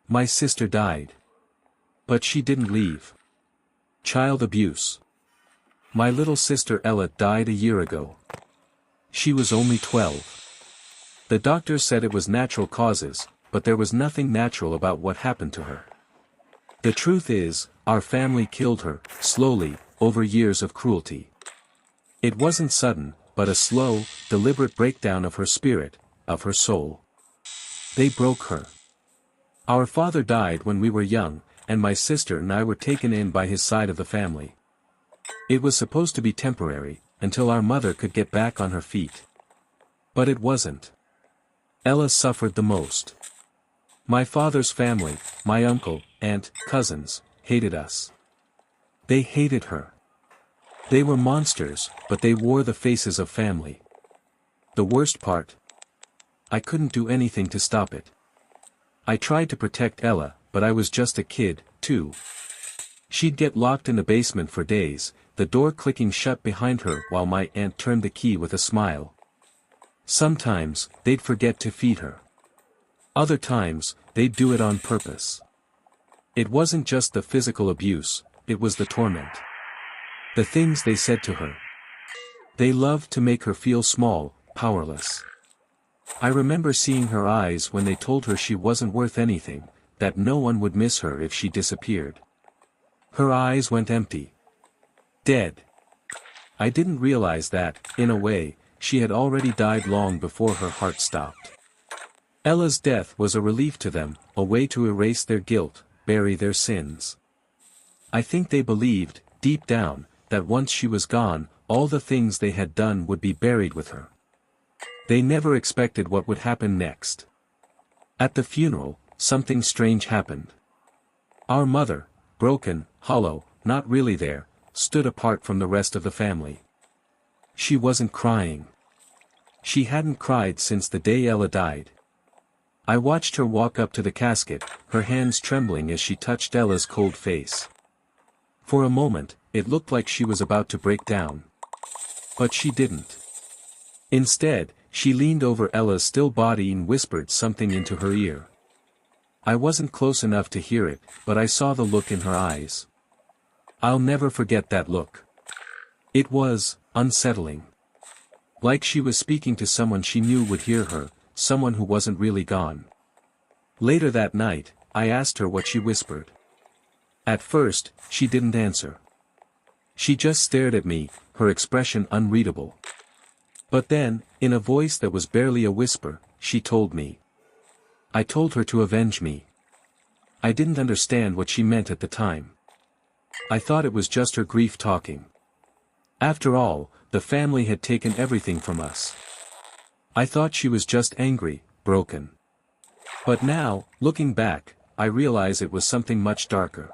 My sister died. But she didn't leave. Child abuse. My little sister Ella died a year ago. She was only 12. The doctor said it was natural causes, but there was nothing natural about what happened to her. The truth is, our family killed her, slowly, over years of cruelty. It wasn't sudden, but a slow, deliberate breakdown of her spirit, of her soul. They broke her. Our father died when we were young, and my sister and I were taken in by his side of the family. It was supposed to be temporary, until our mother could get back on her feet. But it wasn't. Ella suffered the most. My father's family, my uncle, aunt, cousins, hated us. They hated her. They were monsters, but they wore the faces of family. The worst part? I couldn't do anything to stop it. I tried to protect Ella, but I was just a kid, too. She'd get locked in the basement for days, the door clicking shut behind her while my aunt turned the key with a smile. Sometimes, they'd forget to feed her. Other times, they'd do it on purpose. It wasn't just the physical abuse, it was the torment. The things they said to her. They loved to make her feel small, powerless. I remember seeing her eyes when they told her she wasn't worth anything, that no one would miss her if she disappeared. Her eyes went empty. Dead. I didn't realize that, in a way, she had already died long before her heart stopped. Ella's death was a relief to them, a way to erase their guilt, bury their sins. I think they believed, deep down, that once she was gone, all the things they had done would be buried with her. They never expected what would happen next. At the funeral, something strange happened. Our mother, broken, hollow, not really there, stood apart from the rest of the family. She wasn't crying. She hadn't cried since the day Ella died. I watched her walk up to the casket, her hands trembling as she touched Ella's cold face. For a moment, it looked like she was about to break down. But she didn't. Instead, she leaned over Ella's still body and whispered something into her ear. I wasn't close enough to hear it, but I saw the look in her eyes. I'll never forget that look. It was unsettling. Like she was speaking to someone she knew would hear her, someone who wasn't really gone. Later that night, I asked her what she whispered. At first, she didn't answer. She just stared at me, her expression unreadable. But then, in a voice that was barely a whisper, she told me. I told her to avenge me. I didn't understand what she meant at the time. I thought it was just her grief talking. After all, the family had taken everything from us. I thought she was just angry, broken. But now, looking back, I realize it was something much darker.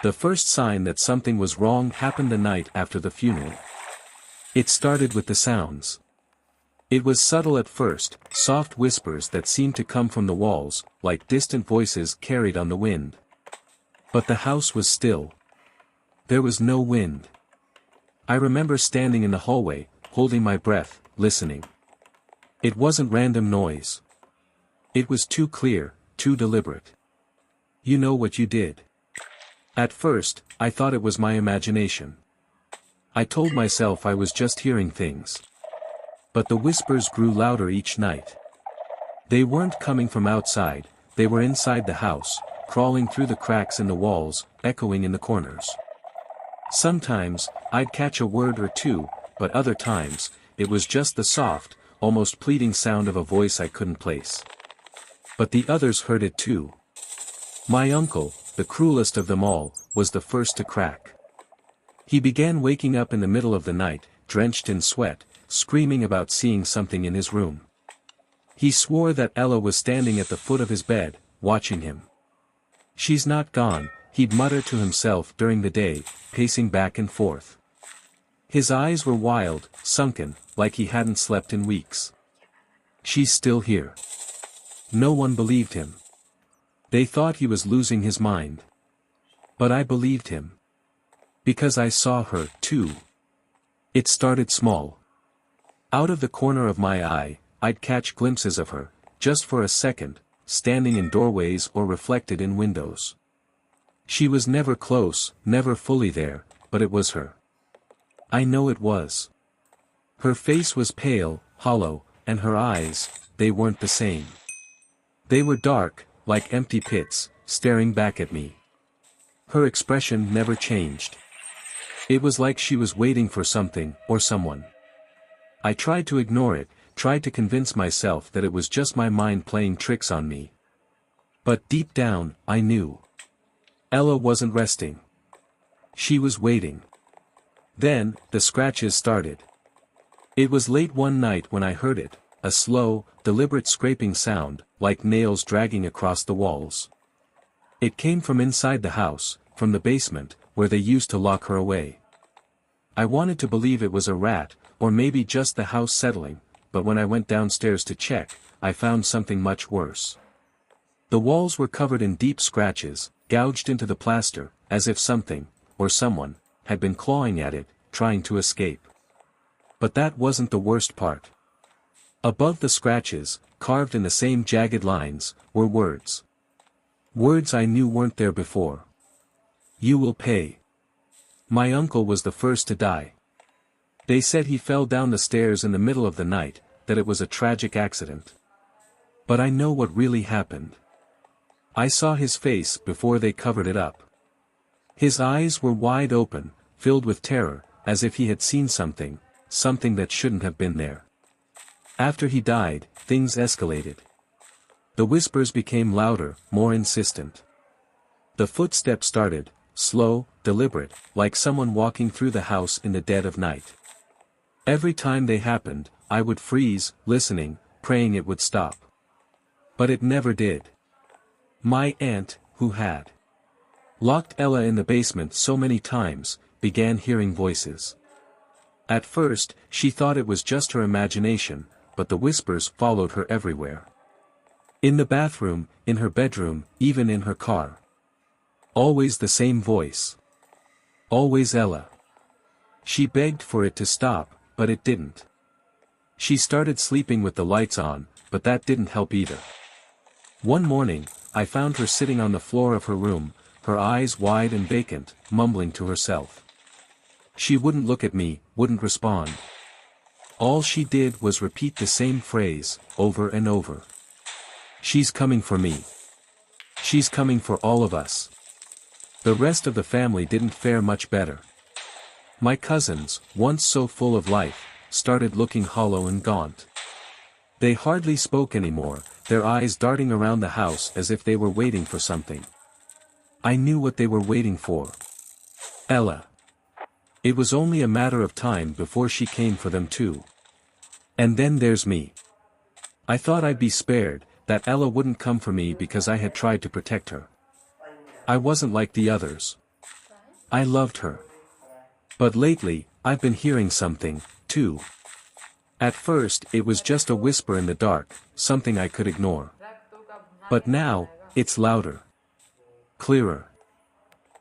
The first sign that something was wrong happened the night after the funeral. It started with the sounds. It was subtle at first, soft whispers that seemed to come from the walls, like distant voices carried on the wind. But the house was still. There was no wind. I remember standing in the hallway, holding my breath, listening. It wasn't random noise. It was too clear, too deliberate. You know what you did. At first, I thought it was my imagination. I told myself I was just hearing things. But the whispers grew louder each night. They weren't coming from outside, they were inside the house, crawling through the cracks in the walls, echoing in the corners. Sometimes, I'd catch a word or two, but other times, it was just the soft, almost pleading sound of a voice I couldn't place. But the others heard it too. My uncle, the cruelest of them all, was the first to crack. He began waking up in the middle of the night, drenched in sweat, screaming about seeing something in his room. He swore that Ella was standing at the foot of his bed, watching him. She's not gone, he'd mutter to himself during the day, pacing back and forth. His eyes were wild, sunken, like he hadn't slept in weeks. She's still here. No one believed him. They thought he was losing his mind. But I believed him. Because I saw her, too. It started small. Out of the corner of my eye, I'd catch glimpses of her, just for a second, standing in doorways or reflected in windows. She was never close, never fully there, but it was her. I know it was. Her face was pale, hollow, and her eyes, they weren't the same. They were dark, like empty pits, staring back at me. Her expression never changed. It was like she was waiting for something, or someone. I tried to ignore it, tried to convince myself that it was just my mind playing tricks on me. But deep down, I knew. Ella wasn't resting. She was waiting. Then, the scratches started. It was late one night when I heard it, a slow, deliberate scraping sound, like nails dragging across the walls. It came from inside the house, from the basement, where they used to lock her away. I wanted to believe it was a rat, or maybe just the house settling, but when I went downstairs to check, I found something much worse. The walls were covered in deep scratches, gouged into the plaster, as if something, or someone, had been clawing at it, trying to escape. But that wasn't the worst part. Above the scratches, carved in the same jagged lines, were words. Words I knew weren't there before. You will pay. My uncle was the first to die. They said he fell down the stairs in the middle of the night, that it was a tragic accident. But I know what really happened. I saw his face before they covered it up. His eyes were wide open, filled with terror, as if he had seen something, something that shouldn't have been there. After he died, things escalated. The whispers became louder, more insistent. The footsteps started, slow, deliberate, like someone walking through the house in the dead of night. Every time they happened, I would freeze, listening, praying it would stop. But it never did. My aunt, who had locked Ella in the basement so many times, began hearing voices. At first, she thought it was just her imagination, but the whispers followed her everywhere. In the bathroom, in her bedroom, even in her car. Always the same voice. Always Ella. She begged for it to stop, but it didn't. She started sleeping with the lights on, but that didn't help either. One morning, I found her sitting on the floor of her room, her eyes wide and vacant, mumbling to herself. She wouldn't look at me, wouldn't respond. All she did was repeat the same phrase, over and over. She's coming for me. She's coming for all of us. The rest of the family didn't fare much better. My cousins, once so full of life, started looking hollow and gaunt. They hardly spoke anymore, their eyes darting around the house as if they were waiting for something. I knew what they were waiting for. Ella. It was only a matter of time before she came for them too. And then there's me. I thought I'd be spared, that Ella wouldn't come for me because I had tried to protect her. I wasn't like the others. I loved her. But lately, I've been hearing something, too. At first, it was just a whisper in the dark, something I could ignore. But now, it's louder. Clearer.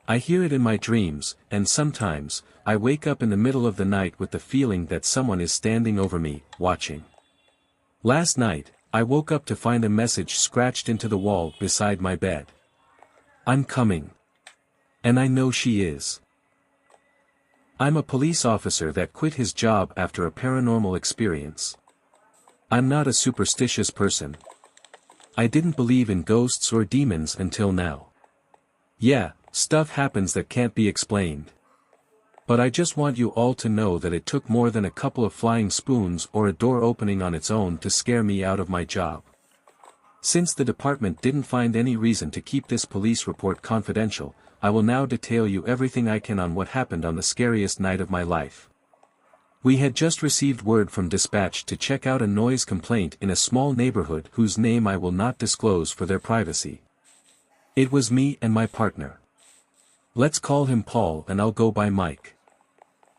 I hear it in my dreams, and sometimes, I wake up in the middle of the night with the feeling that someone is standing over me, watching. Last night, I woke up to find a message scratched into the wall beside my bed. I'm coming. And I know she is. I'm a police officer that quit his job after a paranormal experience. I'm not a superstitious person. I didn't believe in ghosts or demons until now. Yeah, stuff happens that can't be explained. But I just want you all to know that it took more than a couple of flying spoons or a door opening on its own to scare me out of my job. Since the department didn't find any reason to keep this police report confidential, I will now detail you everything I can on what happened on the scariest night of my life. We had just received word from dispatch to check out a noise complaint in a small neighborhood whose name I will not disclose for their privacy. It was me and my partner. Let's call him Paul and I'll go by Mike.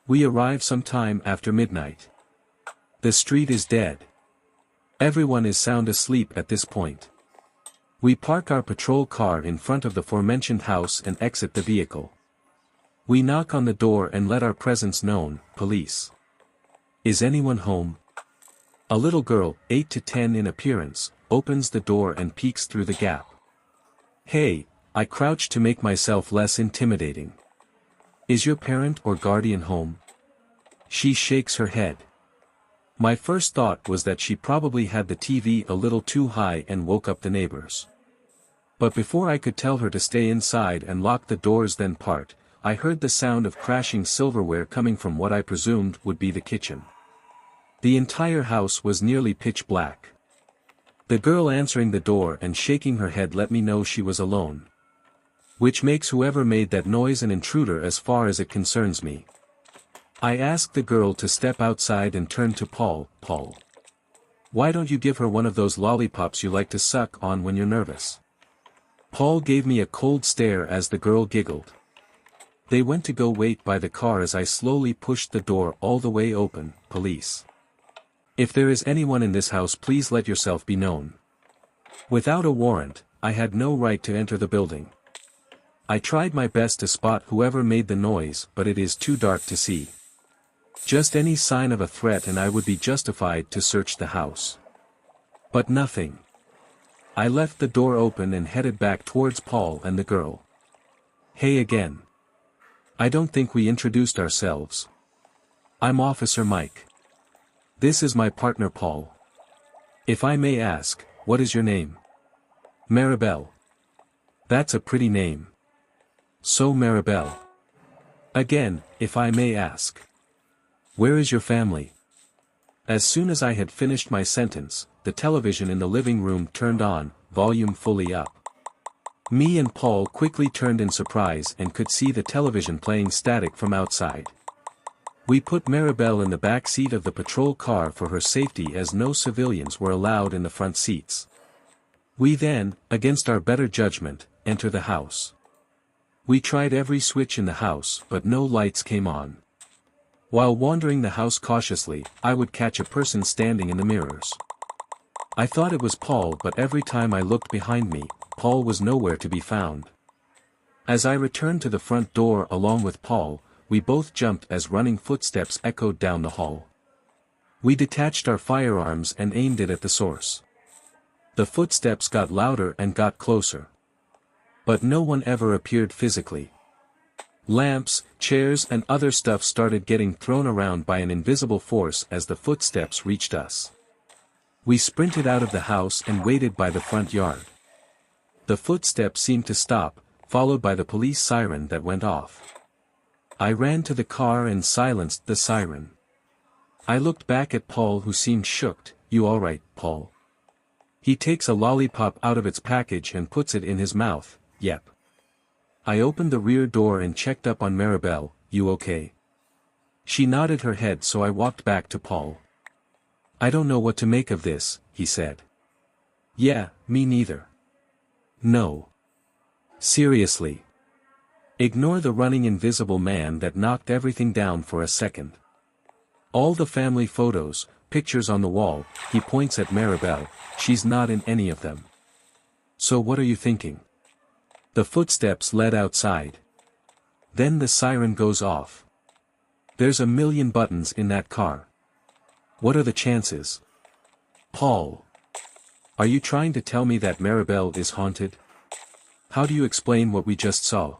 We arrived sometime after midnight. The street is dead. Everyone is sound asleep at this point. We park our patrol car in front of the aforementioned house and exit the vehicle. We knock on the door and let our presence known, police. Is anyone home? A little girl, 8 to 10 in appearance, opens the door and peeks through the gap. "Hey," I crouch to make myself less intimidating. "Is your parent or guardian home?" She shakes her head. My first thought was that she probably had the TV a little too high and woke up the neighbors. But before I could tell her to stay inside and lock the doors then part, I heard the sound of crashing silverware coming from what I presumed would be the kitchen. The entire house was nearly pitch black. The girl answering the door and shaking her head let me know she was alone. Which makes whoever made that noise an intruder as far as it concerns me. I asked the girl to step outside and turn to Paul. "Paul, why don't you give her one of those lollipops you like to suck on when you're nervous?" Paul gave me a cold stare as the girl giggled. They went to go wait by the car as I slowly pushed the door all the way open. "Police. If there is anyone in this house, please let yourself be known." Without a warrant, I had no right to enter the building. I tried my best to spot whoever made the noise, but it is too dark to see. Just any sign of a threat and I would be justified to search the house. But nothing. I left the door open and headed back towards Paul and the girl. "Hey again. I don't think we introduced ourselves. I'm Officer Mike. This is my partner Paul. If I may ask, what is your name?" "Maribel." "That's a pretty name." "So Maribel. Again, if I may ask. Where is your family?" As soon as I had finished my sentence, the television in the living room turned on, volume fully up. Me and Paul quickly turned in surprise and could see the television playing static from outside. We put Maribel in the back seat of the patrol car for her safety as no civilians were allowed in the front seats. We then, against our better judgment, enter the house. We tried every switch in the house but no lights came on. While wandering the house cautiously, I would catch a person standing in the mirrors. I thought it was Paul, but every time I looked behind me, Paul was nowhere to be found. As I returned to the front door along with Paul, we both jumped as running footsteps echoed down the hall. We detached our firearms and aimed it at the source. The footsteps got louder and got closer. But no one ever appeared physically. Lamps, chairs and other stuff started getting thrown around by an invisible force as the footsteps reached us. We sprinted out of the house and waited by the front yard. The footsteps seemed to stop, followed by the police siren that went off. I ran to the car and silenced the siren. I looked back at Paul, who seemed shocked. "You all right, Paul?" He takes a lollipop out of its package and puts it in his mouth. "Yep." I opened the rear door and checked up on Maribel. "You okay?" She nodded her head, so I walked back to Paul. "I don't know what to make of this," he said. "Yeah, me neither." "No. Seriously. Ignore the running invisible man that knocked everything down for a second. All the family photos, pictures on the wall," he points at Maribel, "she's not in any of them. So what are you thinking?" The footsteps led outside. Then the siren goes off. There's a million buttons in that car. What are the chances? "Paul. Are you trying to tell me that Maribel is haunted? How do you explain what we just saw?"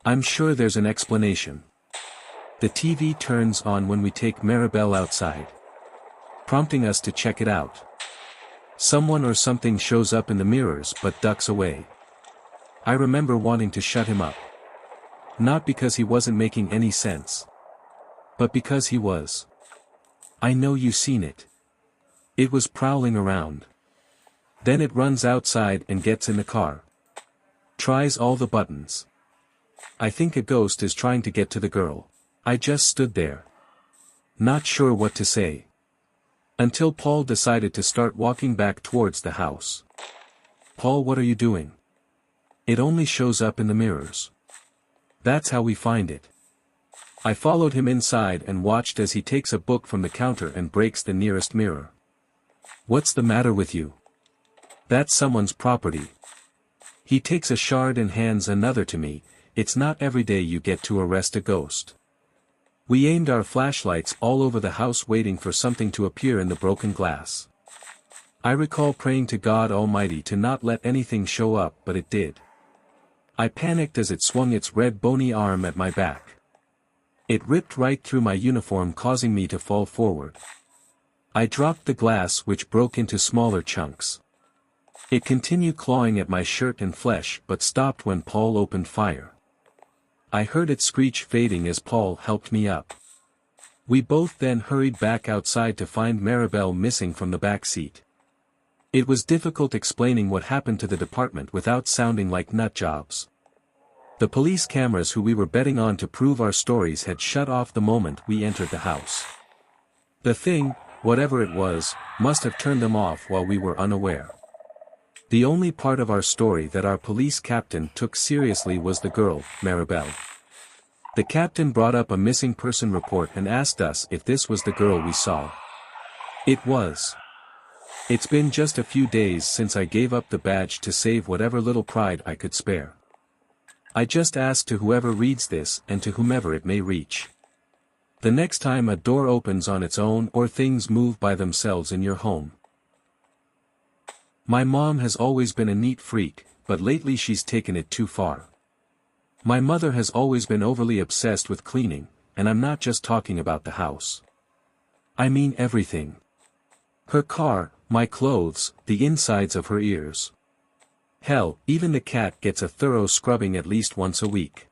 "I'm sure there's an explanation. The TV turns on when we take Maribel outside, prompting us to check it out. Someone or something shows up in the mirrors but ducks away. I remember wanting to shut him up. Not because he wasn't making any sense, but because he was. I know you seen it. It was prowling around. Then it runs outside and gets in the car. Tries all the buttons. I think a ghost is trying to get to the girl." I just stood there, not sure what to say, until Paul decided to start walking back towards the house. "Paul, what are you doing? It only shows up in the mirrors. That's how we find it." I followed him inside and watched as he takes a book from the counter and breaks the nearest mirror. "What's the matter with you? That's someone's property." He takes a shard and hands another to me. "It's not every day you get to arrest a ghost." We aimed our flashlights all over the house waiting for something to appear in the broken glass. I recall praying to God Almighty to not let anything show up, but it did. I panicked as it swung its red bony arm at my back. It ripped right through my uniform, causing me to fall forward. I dropped the glass, which broke into smaller chunks. It continued clawing at my shirt and flesh, but stopped when Paul opened fire. I heard it screech, fading as Paul helped me up. We both then hurried back outside to find Maribel missing from the back seat. It was difficult explaining what happened to the department without sounding like nut jobs. The police cameras who we were betting on to prove our stories had shut off the moment we entered the house. The thing, whatever it was, must have turned them off while we were unaware. The only part of our story that our police captain took seriously was the girl, Maribel. The captain brought up a missing person report and asked us if this was the girl we saw. It was. It's been just a few days since I gave up the badge to save whatever little pride I could spare. I just ask to whoever reads this and to whomever it may reach. The next time a door opens on its own or things move by themselves in your home. My mom has always been a neat freak, but lately she's taken it too far. My mother has always been overly obsessed with cleaning, and I'm not just talking about the house. I mean everything. Her car, my clothes, the insides of her ears. Hell, even the cat gets a thorough scrubbing at least once a week.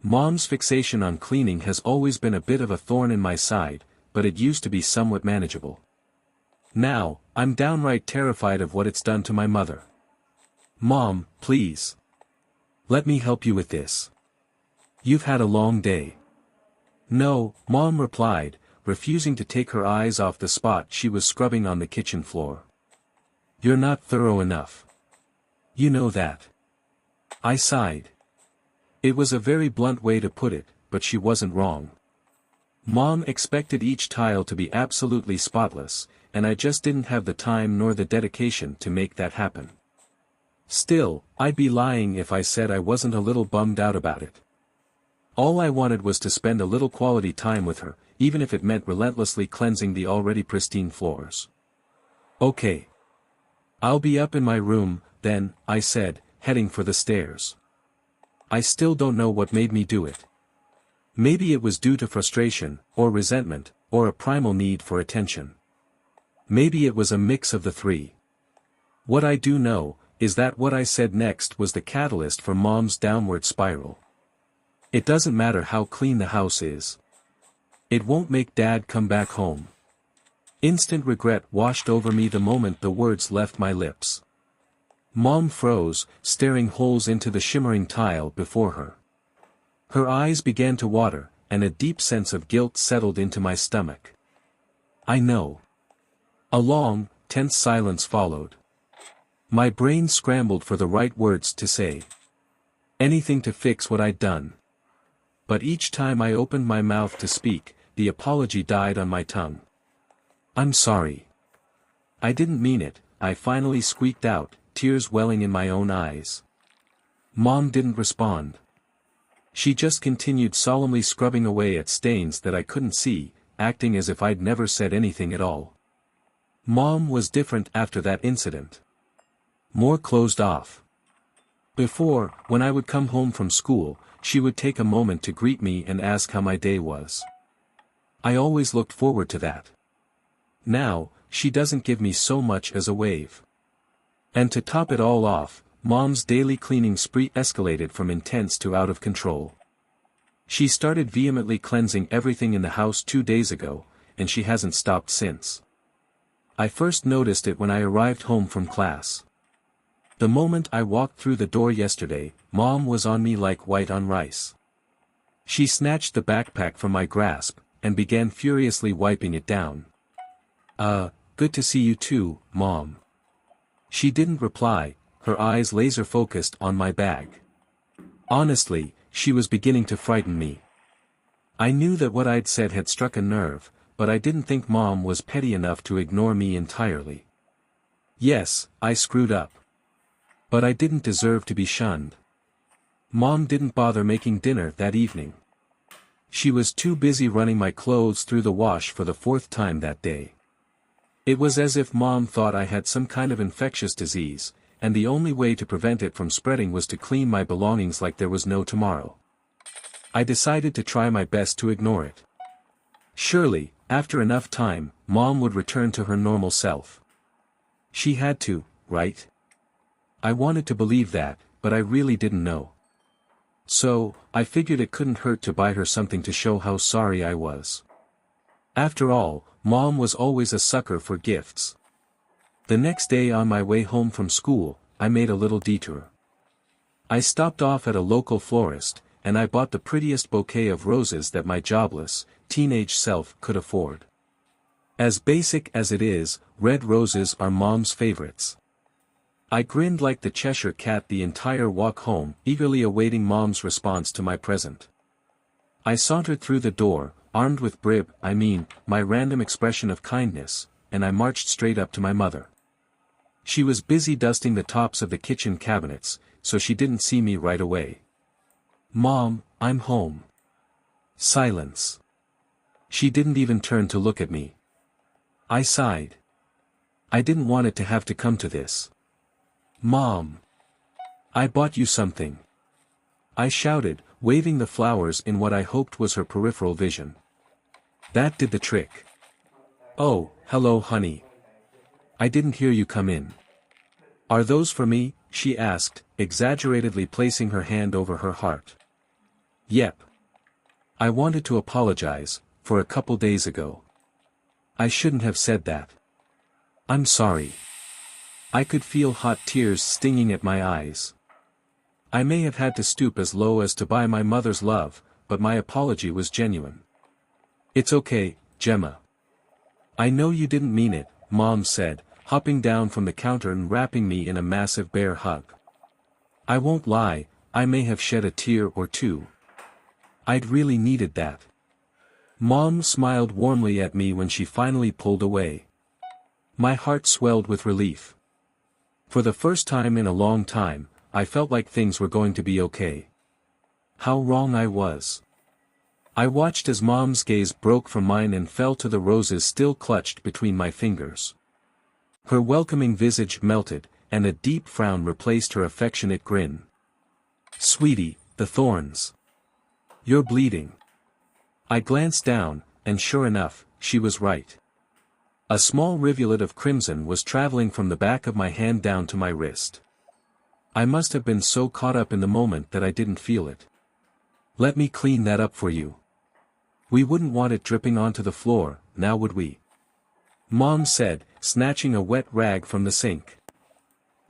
Mom's fixation on cleaning has always been a bit of a thorn in my side, but it used to be somewhat manageable. Now, I'm downright terrified of what it's done to my mother. Mom, please. Let me help you with this. You've had a long day. No, Mom replied, refusing to take her eyes off the spot she was scrubbing on the kitchen floor. You're not thorough enough. You know that. I sighed. It was a very blunt way to put it, but she wasn't wrong. Mom expected each tile to be absolutely spotless, and I just didn't have the time nor the dedication to make that happen. Still, I'd be lying if I said I wasn't a little bummed out about it. All I wanted was to spend a little quality time with her, even if it meant relentlessly cleansing the already pristine floors. Okay. I'll be up in my room, then, I said, heading for the stairs. I still don't know what made me do it. Maybe it was due to frustration, or resentment, or a primal need for attention. Maybe it was a mix of the three. What I do know, is that what I said next was the catalyst for Mom's downward spiral. It doesn't matter how clean the house is. It won't make Dad come back home. Instant regret washed over me the moment the words left my lips. Mom froze, staring holes into the shimmering tile before her. Her eyes began to water, and a deep sense of guilt settled into my stomach. I know. A long, tense silence followed. My brain scrambled for the right words to say. Anything to fix what I'd done. But each time I opened my mouth to speak, the apology died on my tongue. I'm sorry. I didn't mean it, I finally squeaked out, tears welling in my own eyes. Mom didn't respond. She just continued solemnly scrubbing away at stains that I couldn't see, acting as if I'd never said anything at all. Mom was different after that incident. More closed off. Before, when I would come home from school, she would take a moment to greet me and ask how my day was. I always looked forward to that. Now, she doesn't give me so much as a wave. And to top it all off, Mom's daily cleaning spree escalated from intense to out of control. She started vehemently cleansing everything in the house 2 days ago, and she hasn't stopped since. I first noticed it when I arrived home from class. The moment I walked through the door yesterday, Mom was on me like white on rice. She snatched the backpack from my grasp, and began furiously wiping it down. Good to see you too, Mom. She didn't reply, her eyes laser-focused on my bag. Honestly, she was beginning to frighten me. I knew that what I'd said had struck a nerve, but I didn't think Mom was petty enough to ignore me entirely. Yes, I screwed up. But I didn't deserve to be shunned. Mom didn't bother making dinner that evening. She was too busy running my clothes through the wash for the 4th time that day. It was as if Mom thought I had some kind of infectious disease, and the only way to prevent it from spreading was to clean my belongings like there was no tomorrow. I decided to try my best to ignore it. Surely, after enough time, Mom would return to her normal self. She had to, right? I wanted to believe that, but I really didn't know. So, I figured it couldn't hurt to buy her something to show how sorry I was. After all, Mom was always a sucker for gifts. The next day on my way home from school, I made a little detour. I stopped off at a local florist, and I bought the prettiest bouquet of roses that my jobless, teenage self could afford. As basic as it is, red roses are Mom's favorites. I grinned like the Cheshire Cat the entire walk home, eagerly awaiting Mom's response to my present. I sauntered through the door, armed with my random expression of kindness, and I marched straight up to my mother. She was busy dusting the tops of the kitchen cabinets, so she didn't see me right away. "Mom, I'm home." Silence. She didn't even turn to look at me. I sighed. I didn't want it to have to come to this. "Mom! I bought you something!" I shouted, waving the flowers in what I hoped was her peripheral vision. That did the trick. "Oh, hello honey. I didn't hear you come in." "Are those for me?" she asked, exaggeratedly placing her hand over her heart. "Yep. I wanted to apologize, for a couple days ago. I shouldn't have said that. I'm sorry." I could feel hot tears stinging at my eyes. I may have had to stoop as low as to buy my mother's love, but my apology was genuine. "It's okay, Gemma. I know you didn't mean it," Mom said, hopping down from the counter and wrapping me in a massive bear hug. I won't lie, I may have shed a tear or two. I'd really needed that. Mom smiled warmly at me when she finally pulled away. My heart swelled with relief. For the first time in a long time, I felt like things were going to be okay. How wrong I was. I watched as Mom's gaze broke from mine and fell to the roses still clutched between my fingers. Her welcoming visage melted, and a deep frown replaced her affectionate grin. "Sweetie, the thorns. You're bleeding." I glanced down, and sure enough, she was right. A small rivulet of crimson was traveling from the back of my hand down to my wrist. I must have been so caught up in the moment that I didn't feel it. "Let me clean that up for you. We wouldn't want it dripping onto the floor, now would we?" Mom said, snatching a wet rag from the sink.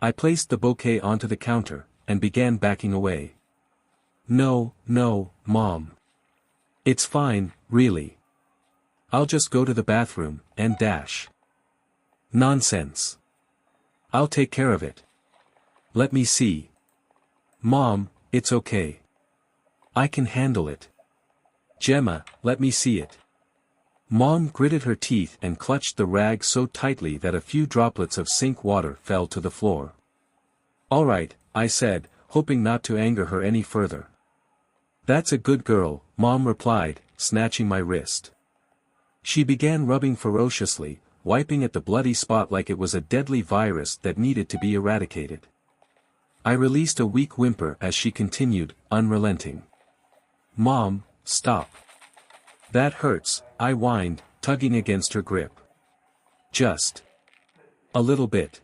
I placed the bouquet onto the counter, and began backing away. "No, Mom. It's fine, really. I'll just go to the bathroom, and dash." "Nonsense. I'll take care of it. Let me see." "Mom, it's okay. I can handle it." "Gemma, let me see it." Mom gritted her teeth and clutched the rag so tightly that a few droplets of sink water fell to the floor. "All right," I said, hoping not to anger her any further. "That's a good girl," Mom replied, snatching my wrist. She began rubbing ferociously, wiping at the bloody spot like it was a deadly virus that needed to be eradicated. I released a weak whimper as she continued, unrelenting. "Mom, stop. That hurts," I whined, tugging against her grip. "Just a little bit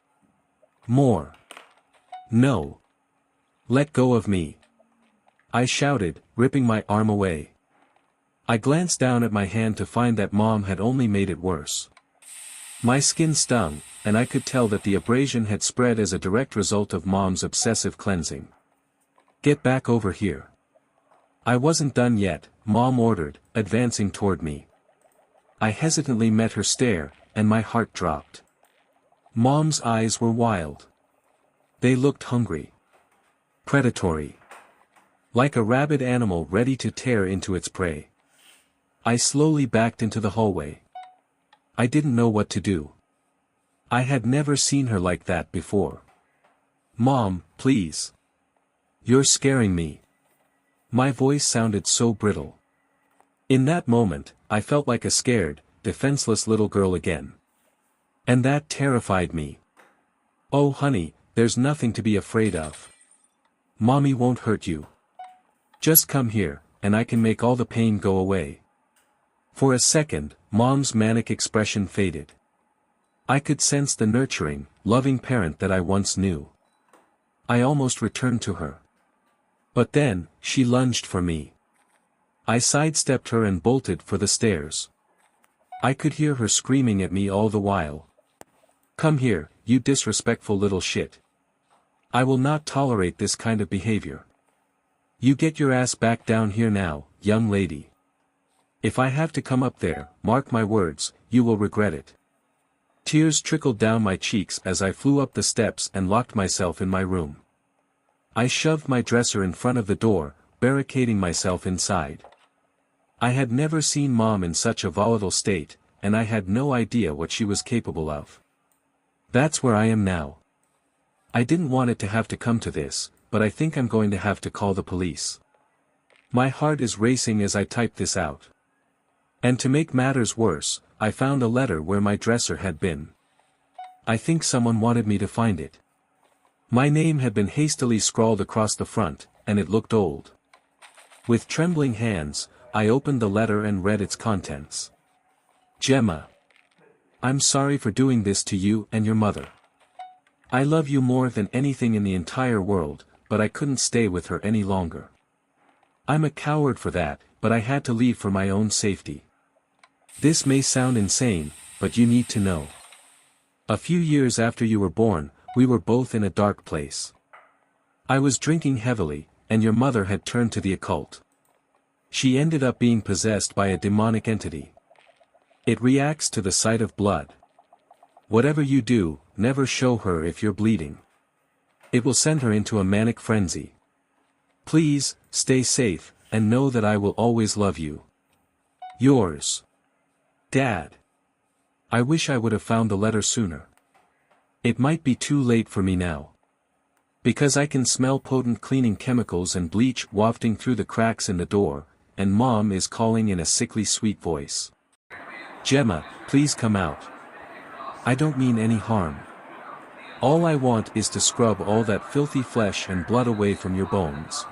more." "No. Let go of me," I shouted, ripping my arm away. I glanced down at my hand to find that Mom had only made it worse. My skin stung, and I could tell that the abrasion had spread as a direct result of Mom's obsessive cleansing. "Get back over here." I wasn't done yet, Mom ordered, advancing toward me. I hesitantly met her stare, and my heart dropped. Mom's eyes were wild. They looked hungry. Predatory. Like a rabid animal ready to tear into its prey. I slowly backed into the hallway. I didn't know what to do. I had never seen her like that before. "Mom, please. You're scaring me." My voice sounded so brittle. In that moment, I felt like a scared, defenseless little girl again. And that terrified me. Oh honey, there's nothing to be afraid of. Mommy won't hurt you. Just come here, and I can make all the pain go away. For a second, Mom's manic expression faded. I could sense the nurturing, loving parent that I once knew. I almost returned to her. But then, she lunged for me. I sidestepped her and bolted for the stairs. I could hear her screaming at me all the while. Come here, you disrespectful little shit. I will not tolerate this kind of behavior. You get your ass back down here now, young lady. If I have to come up there, mark my words, you will regret it. Tears trickled down my cheeks as I flew up the steps and locked myself in my room. I shoved my dresser in front of the door, barricading myself inside. I had never seen Mom in such a volatile state, and I had no idea what she was capable of. That's where I am now. I didn't want it to have to come to this, but I think I'm going to have to call the police. My heart is racing as I type this out. And to make matters worse, I found a letter where my dresser had been. I think someone wanted me to find it. My name had been hastily scrawled across the front, and it looked old. With trembling hands, I opened the letter and read its contents. Gemma. I'm sorry for doing this to you and your mother. I love you more than anything in the entire world, but I couldn't stay with her any longer. I'm a coward for that, but I had to leave for my own safety. This may sound insane, but you need to know. A few years after you were born, we were both in a dark place. I was drinking heavily, and your mother had turned to the occult. She ended up being possessed by a demonic entity. It reacts to the sight of blood. Whatever you do, never show her if you're bleeding. It will send her into a manic frenzy. Please, stay safe, and know that I will always love you. Yours. Dad. I wish I would have found the letter sooner. It might be too late for me now. Because I can smell potent cleaning chemicals and bleach wafting through the cracks in the door, and Mom is calling in a sickly sweet voice. Gemma, please come out. I don't mean any harm. All I want is to scrub all that filthy flesh and blood away from your bones.